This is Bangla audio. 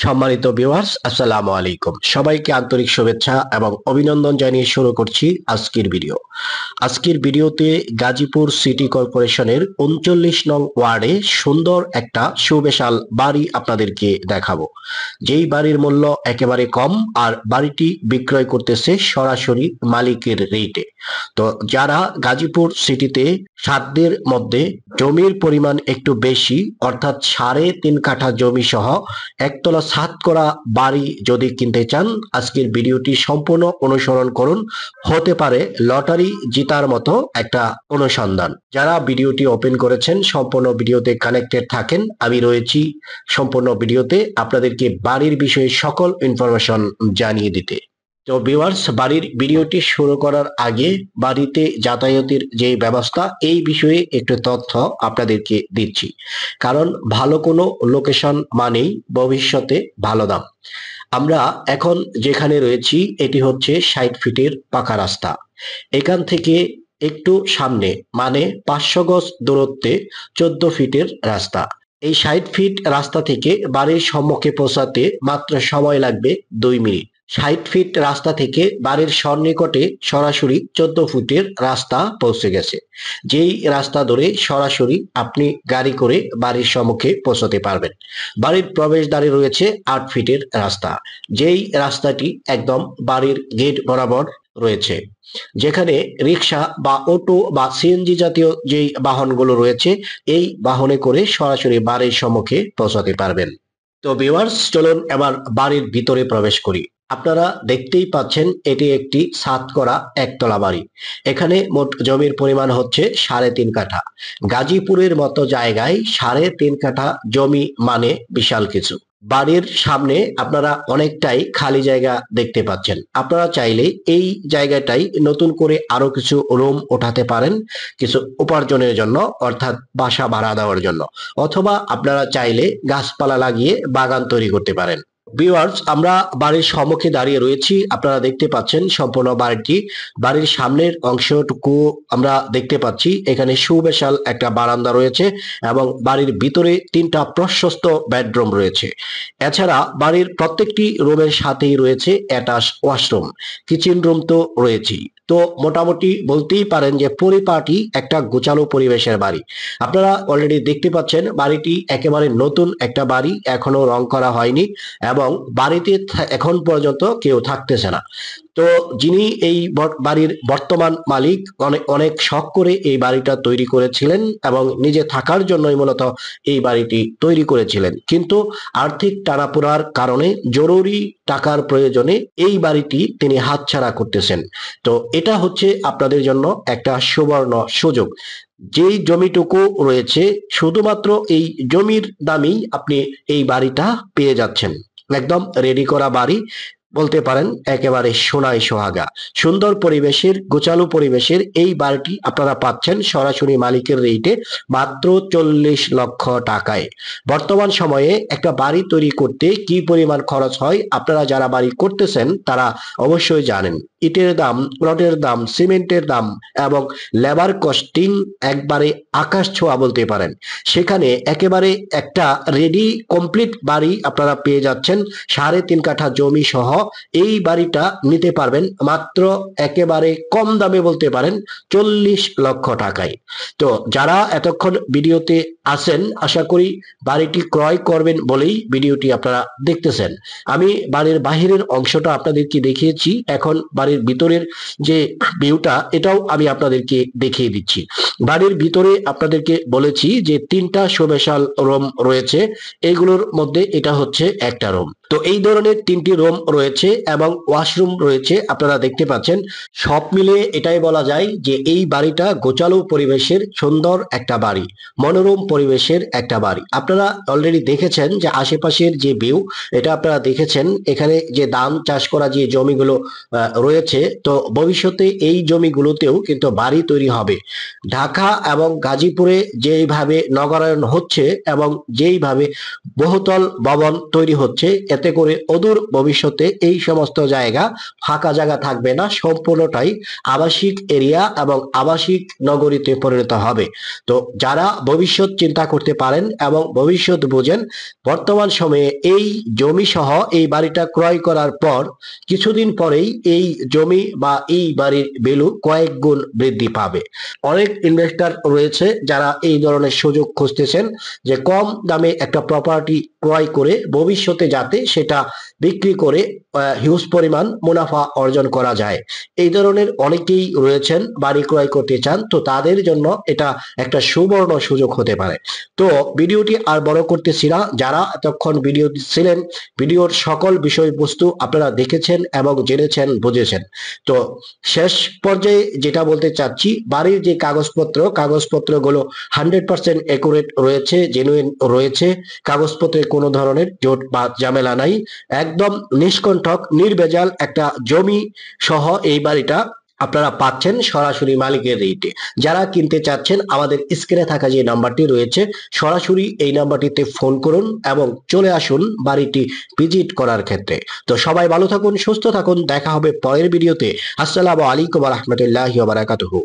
সম্মানিত ভিউয়ার্স, আসসালামু আলাইকুম। সবাইকে আন্তরিক শুভেচ্ছা এবং অভিনন্দন জানিয়ে শুরু করছি আজকের ভিডিও। আজকের ভিডিওতে গাজীপুর সিটি কর্পোরেশনের ৩৯ নং ওয়ার্ডে সুন্দর একটা সুবিশাল বাড়ি আপনাদেরকে দেখাবো। যেই বাড়ির মূল্য একেবারে কম আর বাড়িটি বিক্রয় করতেছে সরাসরি মালিকের রেটে। তো যারা গাজীপুর সিটিতে সাধ্যের মধ্যে জমির পরিমাণ একটু বেশি, অর্থাৎ ৩.৫ কাঠা জমি সহ একতলা ছাদ করা বাড়ি যদি কিনতে চান, আজকের ভিডিওটি সম্পূর্ণ অনুসরণ করুন। হতে পারে লটারি জিতার মতো একটা অনুসন্ধান। যারা ভিডিওটি ওপেন করেছেন সম্পূর্ণ ভিডিওতে কানেক্টেড থাকেন। আমি রয়েছি সম্পূর্ণ ভিডিওতে আপনাদেরকে বাড়ির বিষয়ে সকল ইনফরমেশন জানিয়ে দিতে। তো ভিউয়ার্স, বাড়ির ভিডিওটি শুরু করার আগে বাড়িতে যাতায়াতের যে ব্যবস্থা এই বিষয়ে একটু তথ্য আপনাদেরকে দিচ্ছি। কারণ ভালো কোনো লোকেশন মানেই ভবিষ্যতে ভালো দাম। আমরা এখন যেখানে রয়েছি এটি হচ্ছে ৬০ ফিটের পাকা রাস্তা। এখান থেকে একটু সামনে মানে ৫০০ গজ দূরত্বে ১৪ ফিটের রাস্তা। এই ৬০ ফিট রাস্তা থেকে বাড়ির সম্মুখে পৌঁছাতে মাত্র সময় লাগবে ২ মিনিট। ৬০ ফিট রাস্তা থেকে বাড়ির সন্নিকটে সরাসরি ১৪ ফুটের রাস্তা পৌঁছে গেছে। যেই রাস্তা ধরে সরাসরি আপনি গাড়ি করে বাড়ির সম্মুখে পৌঁছতে পারবেন। বাড়ির প্রবেশদ্বারে রয়েছে ৮ ফিটের রাস্তা, যেই রাস্তাটি একদম বাড়ির গেট বরাবর রয়েছে। যেখানে রিক্সা বা অটো বা সিএনজি জাতীয় যেই বাহনগুলো রয়েছে এই বাহনে করে সরাসরি বাড়ির সম্মুখে পৌঁছাতে পারবেন। তো ভিউয়ার্স, চলুন এবার বাড়ির ভিতরে প্রবেশ করি। আপনারা দেখতেই পাচ্ছেন এটি একটি ছাদ করা একতলা বাড়ি। এখানে মোট জমির পরিমাণ হচ্ছে ৩.৫ কাঠা। গাজীপুরের মতো জায়গায় ৩.৫ কাঠা জমি মানে বিশাল কিছু। বাড়ির সামনে আপনারা অনেকটাই খালি জায়গা দেখতে পাচ্ছেন। আপনারা চাইলে এই জায়গাটাই নতুন করে আরো কিছু রুম ওঠাতে পারেন, কিছু উপার্জনের জন্য, অর্থাৎ বাসা ভাড়া দেওয়ার জন্য, অথবা আপনারা চাইলে গাছপালা লাগিয়ে বাগান তৈরি করতে পারেন। ভিউয়ার্স, আমরা বাড়ির সম্মুখে দাঁড়িয়ে রয়েছি। আপনারা দেখতে পাচ্ছেন সম্পূর্ণ বাড়িটি। বাড়ির সামনের অংশটুকু আমরা দেখতে পাচ্ছি। এখানে সুবিশাল একটা বারান্দা রয়েছে এবং বাড়ির ভিতরে ৩টা প্রশস্ত বেডরুম রয়েছে। এছাড়া বাড়ির প্রত্যেকটি রুমের সাথেই রয়েছে অ্যাটাচ ওয়াশরুম, কিচেন রুম তো রয়েছেই। তো মোটামুটি বলতেই পারেন যে পরিপাটি একটা গোছালো পরিবেশের বাড়ি। আপনারা অলরেডি দেখতে পাচ্ছেন বাড়িটি একেবারে নতুন একটা বাড়ি, এখনো রং করা হয়নি এবং বাড়িতে এখন পর্যন্ত কেউ থাকতেছে না। তো যিনি এই বাড়ির বর্তমান মালিক অনেক অনেক শখ করে এই বাড়িটা তৈরি করেছিলেন এবং নিজে থাকার জন্যই মূলত এই বাড়িটি তৈরি করেছিলেন, কিন্তু আর্থিক টানাপোড়ার কারণে জরুরি টাকার প্রয়োজনে এই বাড়িটি তিনি হাতছাড়া করতেছেন। তো এটা হচ্ছে আপনাদের জন্য একটা সুবর্ণ সুযোগ। যেই জমিটুকু রয়েছে শুধুমাত্র এই জমির দামেই আপনি এই বাড়িটা পেয়ে যাচ্ছেন। একদম রেডি করা বাড়ি বলতে পারেন, একেবারে সোনায় সোহাগা। সুন্দর পরিবেশের, গোছালো পরিবেশের এই বাড়িটি আপনারা পাচ্ছেন সরাসরি মালিকের রেটে মাত্র ৪০ লক্ষ টাকায়। বর্তমান সময়ে একটা বাড়ি তৈরি করতে কি পরিমাণ খরচ হয় আপনারা যারা বাড়ি করতেছেন তারা অবশ্যই জানেন। ইটের দাম, প্লটের দাম, সিমেন্টের দাম এবং লেবার কস্টিং একবারে আকাশ ছোঁয়া বলতে পারেন। সেখানে একেবারে একটা রেডি কমপ্লিট বাড়ি আপনারা পেয়ে যাচ্ছেন ৩.৫ কাঠা জমি সহ। এই বাড়িটা নিতে পারবেন মাত্র একেবারে কম দামে বলতে পারেন ৪০ লক্ষ টাকায়। তো যারা এতক্ষণ ভিডিওতে আছেন আশা করি বাড়িটি ক্রয় করবেন বলেই ভিডিওটি আপনারা দেখতেছেন। আমি বাড়ির বাহিরের অংশটা আপনাদেরকে দেখিয়েছি, এখন বাড়ির ভিতরের যে ভিউটা এটাও আমি আপনাদেরকে দেখিয়ে দিচ্ছি। বাড়ির ভিতরে আপনাদেরকে বলেছি যে ৩টা সুবিশাল রুম রয়েছে, এইগুলোর মধ্যে এটা হচ্ছে একটা রুম। তো এই ধরনের ৩টি রুম রয়েছে এবং ওয়াশরুম রয়েছে আপনারা দেখতে পাচ্ছেন। সব মিলে এটাই বলা যায় যে এই বাড়িটা গোছালো পরিবেশের সুন্দর একটা বাড়ি, মনোরম পরিবেশের একটা বাড়ি। আপনারা অলরেডি দেখেছেন যে আশেপাশের যে ভিউ এটা আপনারা দেখেছেন। এখানে যে ধান চাষ করা যে জমিগুলো রয়েছে রয়েছে, তো ভবিষ্যতে এই জমিগুলোতেও কিন্তু বাড়ি তৈরি হবে। ঢাকা এবং গাজীপুরে যেইভাবে নগরায়ন হচ্ছে এবং যেইভাবে বহুতল ভবন তৈরি হচ্ছে, এতে করে অদূর ভবিষ্যতে এই সমস্ত জায়গা ফাঁকা জায়গা থাকবে না, সম্পূর্ণটাই আবাসিক এরিয়া এবং আবাসিক নগরীতে পরিণত হবে। তো যারা ভবিষ্যৎ চিন্তা করতে পারেন এবং ভবিষ্যৎ বোঝেন, বর্তমান সময়ে এই জমি সহ এই বাড়িটা ক্রয় করার পর কিছুদিন পরেই এই জমি বা এই বাড়ির ভ্যালু কয়েক গুণ বৃদ্ধি পাবে। অনেক ইনভেস্টর রয়েছে যারা এই ধরনের সুযোগ খুঁজতেছেন যে কম দামে একটা প্রপার্টি ক্রয় করে ভবিষ্যতে যাতে সেটা বিক্রি করে হিউজ পরিমাণ মুনাফা অর্জন করা যায়। এই ধরনের অনেকেই রয়েছেন বাড়ি ক্রয় করতে চান, তো তাদের জন্য এটা একটা সুবর্ণ সুযোগ হতে পারে। তো ভিডিওটি আর বড় করতেছি না, যারা এতক্ষণ ভিডিও ছিলেন, ভিডিওর সকল বিষয়বস্তু আপনারা দেখেছেন এবং জেনেছেন, বুঝেছেন। তো শেষ পর্যায়ে যেটা বলতে চাচ্ছি, বাড়ির যে কাগজপত্রগুলো 100% একুরেট রয়েছে, জেনুইন রয়েছে, কাগজপত্রে কোনো ধরনের জোট বা ঝামেলা নাই, একদম নিষ্কণ্টক নির্ভেজাল একটা জমি সহ এই বাড়িটা আপনারা পাচ্ছেন সরাসরি মালিকের রেটে। যারা কিনতে চাচ্ছেন আমাদের স্ক্রিনে থাকা যে নাম্বারটি রয়েছে, সরাসরি এই নাম্বারটিতে ফোন করুন এবং চলে আসুন বাড়িটি ভিজিট করার ক্ষেত্রে। তো সবাই ভালো থাকুন, সুস্থ থাকুন, দেখা হবে পরের ভিডিওতে। আসসালামু আলাইকুম ওয়া রাহমাতুল্লাহি ওয়া বারাকাতুহু।